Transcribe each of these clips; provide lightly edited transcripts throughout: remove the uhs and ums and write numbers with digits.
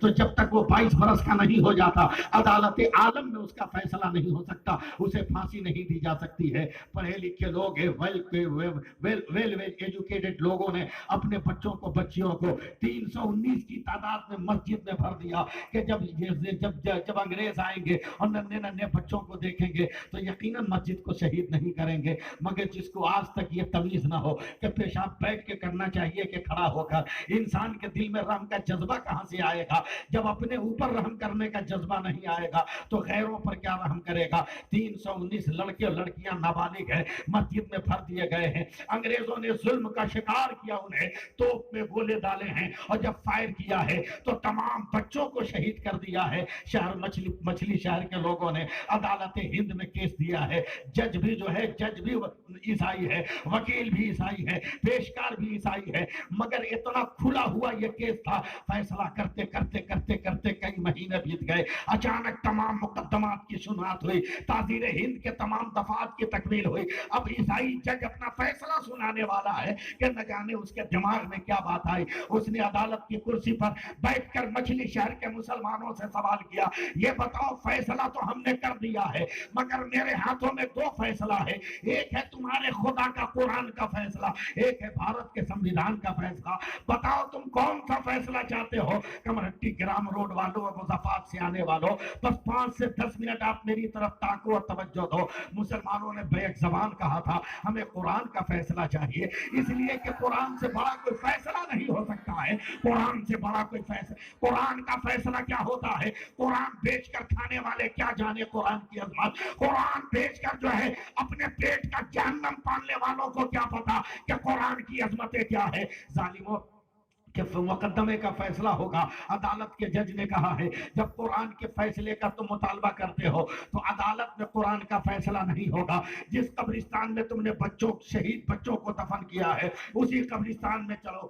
تو جب تک وہ 22 برس کا نہیں ہو جاتا عدالت عالم میں اس کا فیصلہ نہیں ہو سکتا، اسے پھانسی نہیں دی جا سکتی ہے۔ پڑھے لکھے لوگ ہیں، ویل ایجوکیٹڈ لوگوں نے اپنے بچوں کو بچیوں کو 319 کی تعداد میں مسجد میں بھر دیا کہ جب انگریز آئیں گے اور ننھے ننھے بچوں کو دیکھیں گے تو یقیناً مسجد کو شہید نہیں کریں گے، مگر جس کو آج تک یہ تمیز نہ ہو کہ پیشاب بیٹھ کے کرنا چاہیے کہ کھڑا ہو کر، انسان کے دل میں رحم کا جذبہ کہاں سے آئے گا؟ جب اپنے اوپر رحم کرنے کا جذبہ نہیں آئے گا تو غیروں پر کیا رحم کرے گا؟ 319 لڑکے اور لڑکیاں نابالغ ہیں، مسجد میں بھر دیے گئے ہیں، انگریزوں نے ظلم کا شکار کیا، انہیں توپ میں گولے ڈالے ہیں اور جب فائر کیا ہے تو تمام بچوں کو شہید کر دیا ہے۔ شہر مچھلی شہر کے لوگوں نے عدالت ہند میں کیس دیا ہے، جج بھی عیسائی ہے، وکیل بھی عیسائی ہے، پیشکار بھی عیسائی ہے، مگر اتنا کھلا ہوا یہ کیس تھا، فیصلہ کرتے کرتے کرتے کرتے کئی مہینے بیت گئے، اچانک تمام مقدمات کی سنوائی ہوئی، تعزیر ہند کے تمام دفعات کی تکمیل ہوئی۔ اب عیسائی جج اپنا فیصلہ سنانے والا ہے کہ نہ جانے اس کے دماغ میں کیا بات آئی، اس نے عدالت کی کرسی پر بیٹھ کر مچھلی شہر کے مسلمانوں سے سوال کیا، یہ بتاؤ فیصلہ تو ہم نے کر دیا ہے مگر میرے ہاتھوں میں دو فیصلہ ہے، ایک ہے تمہارے خدا کا قرآن کا فیصلہ، ایک ہے بھارت کے سمویدھان کا فیصلہ، بتاؤ تم کون سا فیصلہ چاہتے ہو؟ کمرہٹی گرام روڈ والوں اور مظفرآباد سے آنے والوں، بس 5 سے 10 منٹ آپ میری طرف تاکو اور توجہ دو۔ مسلمانوں نے بیک زبان کہا تھا ہمیں قرآن کا فیصلہ چاہیے، اس لیے کہ قرآن سے بڑا کوئی فیصلہ نہیں ہو سکتا ہے، قرآن سے بڑا کوئی فیصلہ، قرآن کا فیصلہ کیا ہوتا ہے؟ قرآن بیچ کر کھانے والے کیا جانے قرآن کی عظمت، قرآن بیچ کر جو ہے اپنے پیٹ کا جہنم پالنے والوں کو کیا پتا کہ قرآن کی عظمتیں کیا ہے؟ ظالموں کہ مقدمے کا فیصلہ ہوگا، عدالت کے جج نے کہا ہے جب قرآن کے فیصلے کا تم مطالبہ کرتے ہو تو عدالت میں قرآن کا فیصلہ نہیں ہوگا، جس قبرستان میں تم نے شہید بچوں کو دفن کیا ہے اسی قبرستان میں چلو،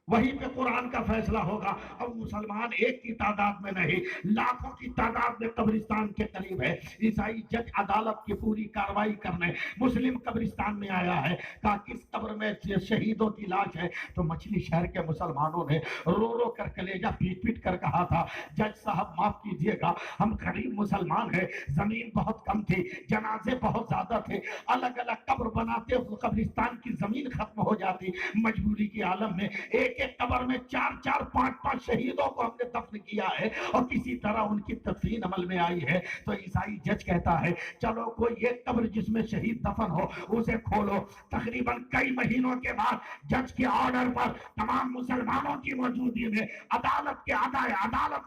وہیں پہ قرآن کا فیصلہ ہوگا۔ اب مسلمان ایک کی تعداد میں نہیں، لاکھوں کی تعداد میں قبرستان کے قریب ہے، عیسائی جج عدالت کی پوری کارروائی کرنے مسلم قبرستان میں آیا ہے، کہا کس قبر میں شہیدوں کی لاش ہے؟ تو مچھلی شہر کے مسلمانوں نے رو رو کر کلیجہ پیٹ پیٹ کر کہا تھا جج صاحب معاف کیجئے گا، ہم غریب مسلمان ہیں، زمین بہت کم تھی، جنازے بہت زیادہ تھے، الگ الگ قبر بناتے قبرستان کی زمین ختم ہو جاتی، مجبوری کی عالم میں ایک قبر میں 4 5 شہیدوں کو ہم نے دفن کیا ہے اور کسی طرح ان کی تدفین عمل میں آئی ہے۔ تو عیسائی جج کہتا ہے چلو کوئی ایک قبر جس میں شہید دفن ہو اسے کھولو۔ تقریباً کئی مہینوں کے بعد جج کے آرڈر پر تمام مسلمانوں کی موجودگی میں عدالت کے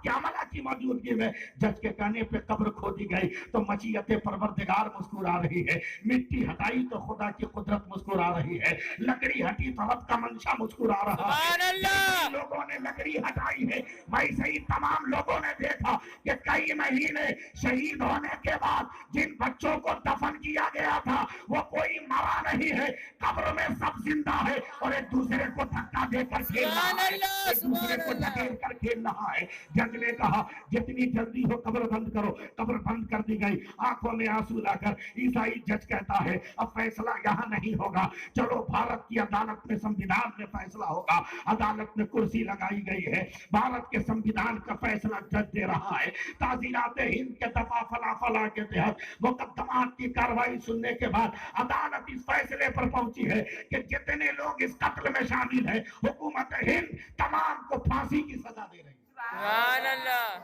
عملہ کی موجودگی میں جج کے کہنے پہ قبر کھودی گئی تو مشیت پروردگار مسکرا رہی ہے، مٹی ہٹائی تو خدا کی قدرت مسکرا رہی ہے، لکڑی ہٹی تو رب کا منشا مسکرا رہا ہے۔ لوگوں نے لکڑی ہٹائی ہے، ویسے ہی تمام لوگوں نے دیکھا کہ کئی مہینے شہید ہونے کے بعد جن بچوں کو دفن کیا گیا تھا وہ کوئی مرا نہیں ہے، قبر میں سب زندہ ہے اور ایک دوسرے کو دھکا دے کر کھیل رہا ہے، ایک دوسرے کو دھکیل کر کھیل رہا ہے۔ جج نے کہا جتنی جلدی ہو قبر بند کرو، قبر بند کر دی گئی، آنکھوں میں آنسو لا کر عیسائی جج کہتا ہے اب فیصلہ یہاں نہیں ہوگا، چلو بھارت کی عدالت میں سمویدھان میں فیصلہ ہوگا۔ عدالت میں کرسی لگائی گئی ہے، بھارت کے سمویدھان کا فیصلہ جج دے رہا ہے، تعزیرات ہند کے دفعہ فلا کے تحت مقدمات کی کارروائی سننے کے بعد عدالت اس فیصلے پر پہنچی ہے کہ جتنے لوگ اس قتل میں شامل ہیں حکومت ہند تمام کو پھانسی کی سزا دے رہی ہے، سبحان اللہ،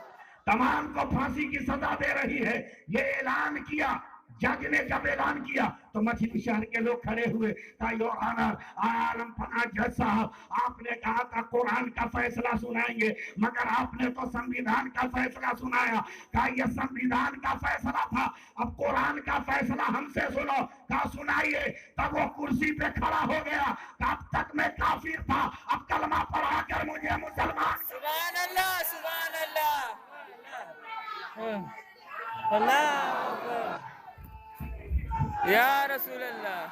تمام کو پھانسی کی سزا دے رہی ہے۔ یہ اعلان کیا، جج نے جب اعلان کیا تو مچھلی شہر کے لوگ کھڑے ہوئے، کہا یور آنر عالم پناہ جج صاحب آپ نے کہا تھا قرآن کا فیصلہ سنائیں گے مگر آپ نے تو سمویدھان کا فیصلہ سنایا، کہا یہ سمویدھان کا فیصلہ تھا، اب قرآن کا فیصلہ ہم سے سنو، کہا سنائیے۔ تب وہ کرسی پہ کھڑا ہو گیا، کہا اب تک میں کافر تھا، اب کلمہ پڑھا کر مجھے مسلمان، سبحان اللہ سبحان اللہ اللہ یا رسول اللہ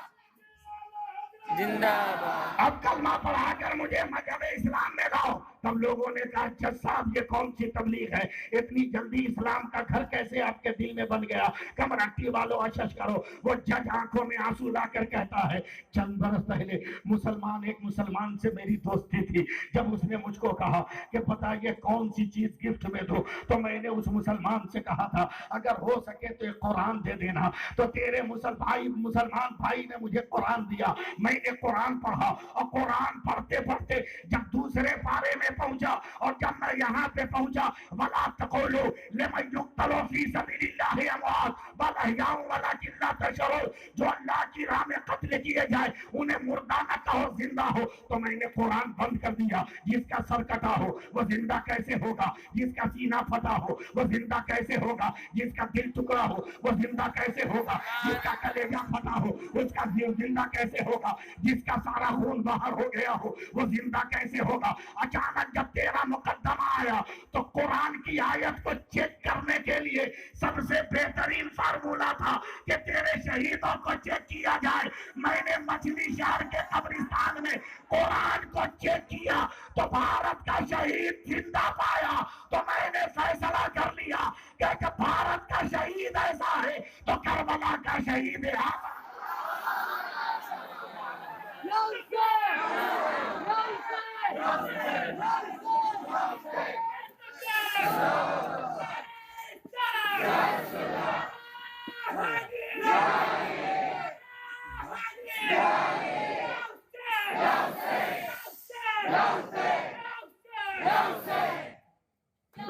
زندہ باد، اب کلمہ پڑھا کر مجھے مذہب اسلام میں لاؤ۔ تب لوگوں نے کہا جج صاحب یہ کون سی تبلیغ ہے، اتنی جلدی اسلام کا گھر کیسے آپ کے دل میں بن گیا؟ کمرٹی والوں اشش کرو۔ وہ جج آنکھوں میں آنسو لا کر کہتا ہے چند برس پہلے ایک مسلمان سے میری دوستی تھی، جب اس نے مجھ کو کہا کہ پتا یہ کون سی چیز گفٹ میں دو، تو میں نے اس مسلمان سے کہا تھا اگر ہو سکے تو ایک قرآن دے دینا، تو تیرے مسلمان بھائی نے مجھے قرآن دیا، میں نے قرآن پڑھا، اور قرآن پڑھتے پڑھتے جب دوسرے پارے میں پہنچا اور جب میں یہاں پہ پہنچا وَلَا تَقُولُوا لِمَن يُقْتَلُ فِي سَبِيلِ اللَّهِ أَمْوَاتٌ بَلْ أَحْيَاءٌ وَلَٰكِن لَّا تَشْعُرُونَ، جو اللہ کی راہ میں قتل کیے جائے انہیں مردہ نہ کہو زندہ ہو۔ تو میں نے قرآن بند کر دیا، جس کا سر کٹا ہو وہ زندہ کیسے ہوگا، جس کا سینہ پھٹا ہو وہ زندہ کیسے ہوگا، جس کا دل ٹکڑا ہو وہ زندہ کیسے ہوگا، جس کا کلیجہ پھٹا ہو اس کا زندہ کیسے ہوگا، جس کا سارا خون باہر ہو گیا ہو وہ زندہ کیسے ہوگا۔ اچانک جب تیرا مقدمہ آیا تو قرآن کی آیت کو چیک کرنے کے لیے سب سے بہترین فارمولہ تھا کہ تیرے شہیدوں کو چیک کیا جائے۔ میں نے مچھلی شہر کے قبرستان میں قرآن کو چیک کیا تو بھارت کا شہید زندہ پایا، تو میں نے فیصلہ کر لیا کہ بھارت کا شہید ایسا ہے تو کربلا کا شہید ہے۔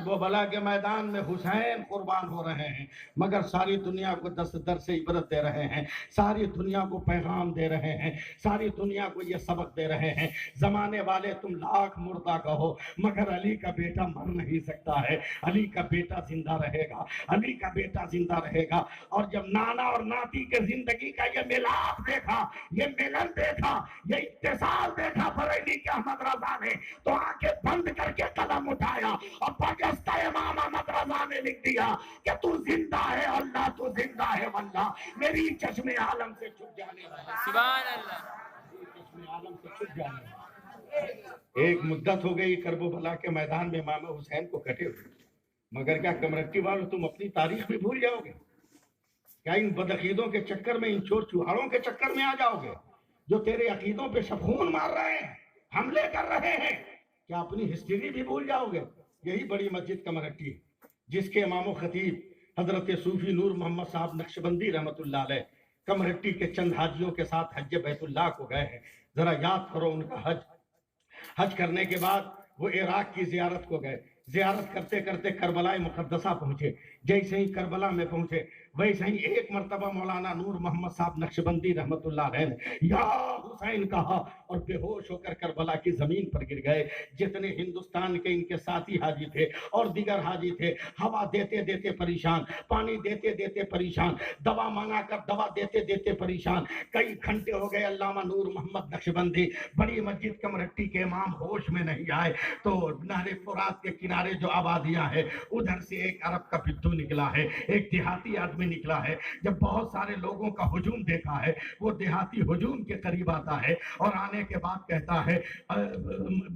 وہ بلا کے میدان میں حسین قربان ہو رہے ہیں، مگر ساری دنیا کو دست در سے عبرت دے رہے ہیں، ساری دنیا کو پیغام دے رہے ہیں، ساری دنیا کو یہ سبق دے رہے ہیں۔ زمانے والے تم لاکھ مردہ کہو مگر علی کا بیٹا مر نہیں سکتا ہے، علی کا بیٹا زندہ رہے گا، علی کا بیٹا زندہ رہے گا۔ اور جب نانا اور ناتی کے زندگی کا یہ ملاپ دیکھا، یہ ملن دیکھا، یہ اتصال دیکھا بریلی کے احمد رضا نے، تو آنکھیں بند کر کے قدم اٹھایا اور امام احمد رضا نے لکھ دیا کہ تو زندہ ہے اللہ، تو زندہ ہے واللہ، میری چشم عالم سے چھپ جانے والا، سبحان اللہ، چشم عالم سے چھپ جانے والا۔ ایک مدت ہو گئی کرب و بلا کے میدان میں امام حسین کو کٹے ہوئے، مگر کیا کمرٹی والوں تم اپنی تاریخ بھی بھول جاؤ گے؟ کیا ان بدعقیدوں کے چکر میں، ان چور چوہاروں کے چکر میں آ جاؤ گے جو تیرے عقیدوں پہ شبخون مار رہے ہیں، حملے کر رہے ہیں؟ کیا اپنی ہسٹری بھی بھول جاؤ گے؟ یہی بڑی مسجد کمرٹی ہے جس کے امام و خطیب حضرت صوفی نور محمد صاحب نقشبندی رحمت اللہ علیہ کمرٹی کے چند حاجیوں کے ساتھ حج بیت اللہ کو گئے ہیں۔ ذرا یاد کرو ان کا حج کرنے کے بعد وہ عراق کی زیارت کو گئے، زیارت کرتے کرتے کربلا مقدسہ پہنچے۔ جیسے ہی کربلا میں پہنچے ویسے ہی ایک مرتبہ مولانا نور محمد صاحب نقشبندی رحمت اللہ علیہ نے یا حسین کہا اور بے ہوش ہو کر کربلا کی زمین پر گر گئے۔ جتنے ہندوستان کے ان کے ساتھی حاجی تھے اور دیگر حاجی تھے، ہوا دیتے دیتے پریشان، پانی دیتے دیتے پریشان، دوا منگا کر دوا دیتے دیتے پریشان، کئی گھنٹے ہو گئے۔ علامہ نور محمد نقشبندی بڑی مسجد کمرٹی کے امام ہوش میں نہیں آئے تو نہر فرات کے کنارے جو آبادیاں ہیں ادھر سے ایک عرب کا پدھو نکلا ہے، ایک دیہاتی آدمی نکلا ہے۔ جب بہت سارے لوگوں کا ہجوم دیکھا ہے، وہ دیہاتی ہجوم کے قریب آتا ہے اور آنے کے بعد کہتا ہے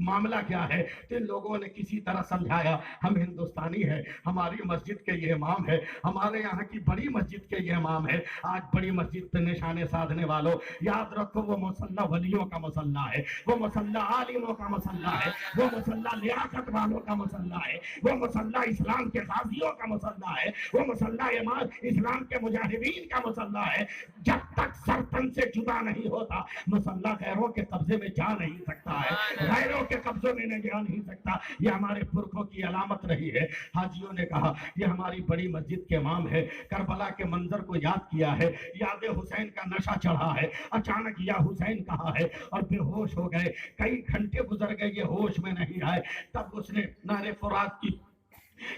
معاملہ کیا ہے؟ تو ان لوگوں نے کسی طرح سمجھایا ہم ہندوستانی ہیں، ہماری مسجد کے یہ امام ہے، ہمارے یہاں کی بڑی مسجد کے یہ امام ہے۔ آج بڑی مسجد پہ نشانے سادھنے والوں یاد رکھو وہ مسلح ولیوں کا مسلح ہے، وہ مسلح عالموں کا مسلح ہے، وہ مسلح لیاقت والوں کا مسلح ہے، وہ مسلح اسلام کے غازیوں کا مسلح ہے، وہ مسلح اسلام کے مجاہدین کا مسلح ہے۔ جب تک سر تن سے جدا نہیں ہوتا مسلح غیروں کے قبضے میں جا نہیں سکتا ہے، غیروں کے قبضوں میں نہیں جا نہیں سکتا۔ یہ ہمارے پرکھوں کی علامت رہی ہے۔ حاجیوں نے کہا یہ ہماری بڑی مسجد کے امام ہے، کربلا کے منظر کو یاد کیا ہے، یاد حسین کا نشہ چڑھا ہے، اچانک یا حسین کہا ہے اور بے ہوش ہو گئے۔ کئی گھنٹے گزر گئے، یہ ہوش میں نہیں آئے۔ تب اس نے نہر فرات کی